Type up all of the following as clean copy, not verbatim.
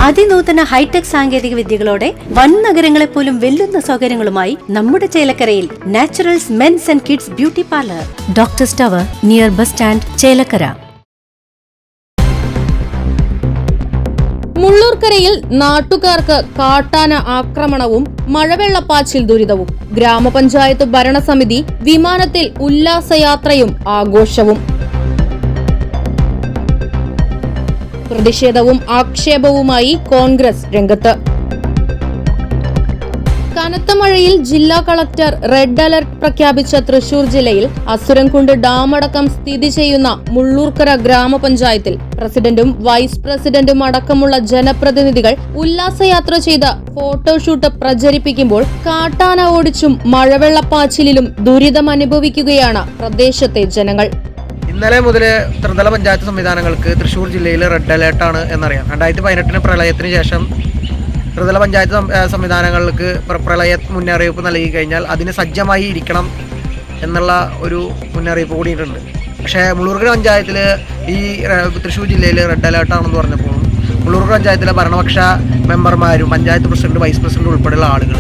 അതിനൂതന hi tech സാങ്കേതിക വിദ്യകളോടെ വൻ നഗരങ്ങളെ പോലും വെല്ലുന്ന സൗകര്യങ്ങളുമായി നമ്മുടെ ചേലക്കരയിൽ Naturals men's and kids beauty parlour, doctors tower, near bus stand, Chelakkara. മുള്ളൂർക്കരയിൽ നാട്ടുകാർക്ക് കാട്ടാന ആക്രമണവും മഴവെള്ളപ്പാച്ചിൽ ദുരിതവും. ഗ്രാമപഞ്ചായത്ത് ഭരണസമിതി വിമാനത്തിൽ ഉല്ലാസയാത്രയും ആഘോഷവും. പ്രതിഷേധവും ആക്ഷേപവുമായി കോൺഗ്രസ് രംഗത്ത്. കനത്ത മഴയിൽ ജില്ലാ കളക്ടർ റെഡ് അലർട്ട് പ്രഖ്യാപിച്ച തൃശൂർ ജില്ലയിൽ അസുരൻകുണ്ട് ഡാമടക്കം സ്ഥിതി ചെയ്യുന്ന മുള്ളൂർക്കര ഗ്രാമപഞ്ചായത്തിൽ പ്രസിഡന്റും വൈസ് പ്രസിഡന്റും അടക്കമുള്ള ജനപ്രതിനിധികൾ ഉല്ലാസയാത്ര ചെയ്ത് ഫോട്ടോഷൂട്ട് പ്രചരിപ്പിക്കുമ്പോൾ കാട്ടാന ഓടിച്ചും മഴവെള്ളപ്പാച്ചിലിലും ദുരിതമനുഭവിക്കുകയാണ് പ്രദേശത്തെ ജനങ്ങൾ. ഇന്നലെ മുതൽ ത്രിതല പഞ്ചായത്ത് സംവിധാനങ്ങൾക്ക് തൃശ്ശൂർ ജില്ലയിൽ റെഡ് അലേർട്ടാണ് എന്നറിയാം. 2018 പ്രളയത്തിന് ശേഷം ത്രിതല പഞ്ചായത്ത് സംവിധാനങ്ങൾക്ക് പ്രളയ മുന്നറിയിപ്പ് നൽകി കഴിഞ്ഞാൽ അതിന് സജ്ജമായി ഇരിക്കണം എന്നുള്ള ഒരു മുന്നറിയിപ്പ് കൂടിയിട്ടുണ്ട്. പക്ഷേ മുള്ളൂർക്കര പഞ്ചായത്തിൽ ഈ തൃശ്ശൂർ ജില്ലയിൽ റെഡ് അലേർട്ടാണെന്ന് പറഞ്ഞപ്പോൾ മുള്ളൂർക്കര പഞ്ചായത്തിലെ ഭരണപക്ഷ മെമ്പർമാരും പഞ്ചായത്ത് പ്രസിഡന്റ്, വൈസ് പ്രസിഡന്റ് ഉൾപ്പെടെയുള്ള ആളുകൾ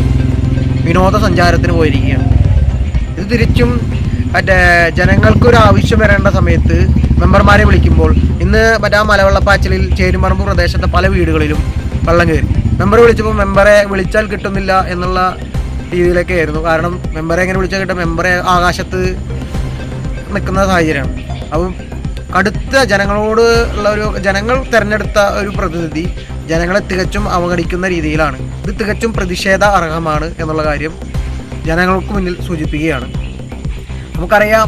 വിനോദസഞ്ചാരത്തിന് പോയിരിക്കുകയാണ്. ഇത് തിരിച്ചും ജനങ്ങൾക്കൊരു ആവശ്യം വരേണ്ട സമയത്ത് മെമ്പർമാരെ വിളിക്കുമ്പോൾ ഇന്ന് മലവെള്ളപ്പാച്ചിലിൽ ചേരുമറമ്പ് പ്രദേശത്തെ പല വീടുകളിലും വെള്ളം കയറി. മെമ്പർ വിളിച്ചപ്പോൾ മെമ്പറെ വിളിച്ചാൽ കിട്ടുന്നില്ല എന്നുള്ള രീതിയിലൊക്കെ ആയിരുന്നു. കാരണം മെമ്പറെ എങ്ങനെ വിളിച്ചാൽ കിട്ടും, മെമ്പറെ ആകാശത്ത് നിൽക്കുന്ന സാഹചര്യമാണ്. അപ്പം അടുത്ത ജനങ്ങളോട് ഉള്ള ജനങ്ങൾ തിരഞ്ഞെടുത്ത ഒരു പ്രതിനിധി ജനങ്ങളെ തികച്ചും അവഗണിക്കുന്ന രീതിയിലാണ്. ഇത് തികച്ചും പ്രതിഷേധ അർഹമാണ് എന്നുള്ള കാര്യം ജനങ്ങൾക്ക് മുന്നിൽ സൂചിപ്പിക്കുകയാണ്. നമുക്കറിയാം,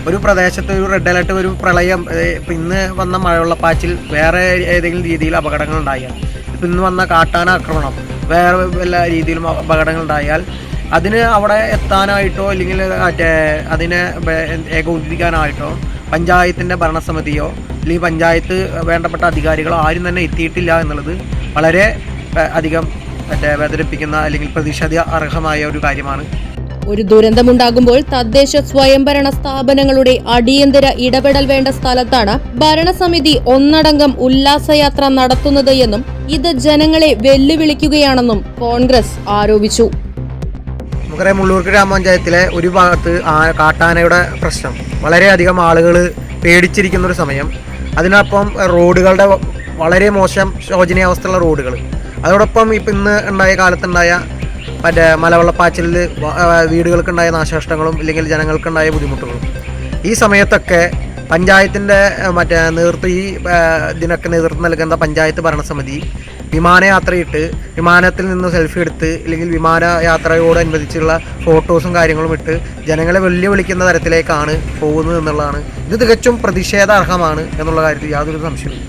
ഒരു പ്രദേശത്ത് ഒരു റെഡ് അലർട്ട്, ഒരു പ്രളയം, ഇപ്പം ഇന്ന് വന്ന മഴവെള്ളപ്പാച്ചിൽ വേറെ ഏതെങ്കിലും രീതിയിൽ അപകടങ്ങൾ ഉണ്ടായാൽ, ഇപ്പം ഇന്ന് വന്ന കാട്ടാന ആക്രമണം വേറെ എല്ലാ രീതിയിലും അപകടങ്ങൾ ഉണ്ടായാൽ അതിന് അവിടെ എത്താനായിട്ടോ അല്ലെങ്കിൽ അതിനെ ഏകോപിപ്പിക്കാനായിട്ടോ പഞ്ചായത്തിൻ്റെ ഭരണസമിതിയോ അല്ലെങ്കിൽ പഞ്ചായത്ത് വേണ്ടപ്പെട്ട അധികാരികളോ ആരും തന്നെ എത്തിയിട്ടില്ല എന്നുള്ളത് വളരെ അധികം വേദനിപ്പിക്കുന്ന അല്ലെങ്കിൽ പ്രതിഷേധ അർഹമായ ഒരു കാര്യമാണ്. ഒരു ദുരന്തമുണ്ടാകുമ്പോൾ തദ്ദേശ സ്വയംഭരണ സ്ഥാപനങ്ങളുടെ അടിയന്തര ഇടപെടൽ വേണ്ട സ്ഥലത്താണ് ഭരണസമിതി ഒന്നടങ്കം ഉല്ലാസയാത്ര നടത്തുന്നത് എന്നും ഇത് ജനങ്ങളെ വെല്ലുവിളിക്കുകയാണെന്നും കോൺഗ്രസ് ആരോപിച്ചു. നമുക്കറിയാം, മുള്ളൂർക്കര ഗ്രാമപഞ്ചായത്തിലെ ഒരു ഭാഗത്ത് കാട്ടാനയുടെ പ്രശ്നം, വളരെയധികം ആളുകൾ പേടിച്ചിരിക്കുന്ന ഒരു സമയം. അതിനൊപ്പം റോഡുകളുടെ വളരെ മോശം ശോചനീയാവസ്ഥയുള്ള റോഡുകൾ, അതോടൊപ്പം ഇപ്പം ഇന്ന് ഉണ്ടായ കാലത്തുണ്ടായ മലവെള്ളപ്പാച്ചിലിൽ വീടുകൾക്കുണ്ടായ നാശനഷ്ടങ്ങളും ഇല്ലെങ്കിൽ ജനങ്ങൾക്കുണ്ടായ ബുദ്ധിമുട്ടുകളും. ഈ സമയത്തൊക്കെ പഞ്ചായത്തിൻ്റെ ഇതിനൊക്കെ നേതൃത്വം നൽകുന്ന പഞ്ചായത്ത് ഭരണസമിതി വിമാനയാത്രയിട്ട് വിമാനത്തിൽ നിന്ന് സെൽഫി എടുത്ത് അല്ലെങ്കിൽ വിമാനയാത്രയോടനുബന്ധിച്ചുള്ള ഫോട്ടോസും കാര്യങ്ങളും ഇട്ട് ജനങ്ങളെ വെല്ലുവിളിക്കുന്ന തരത്തിലേക്കാണ് പോകുന്നത് എന്നുള്ളതാണ്. ഇത് തികച്ചും പ്രതിഷേധാർഹമാണ് എന്നുള്ള കാര്യത്തിൽ യാതൊരു സംശയവും.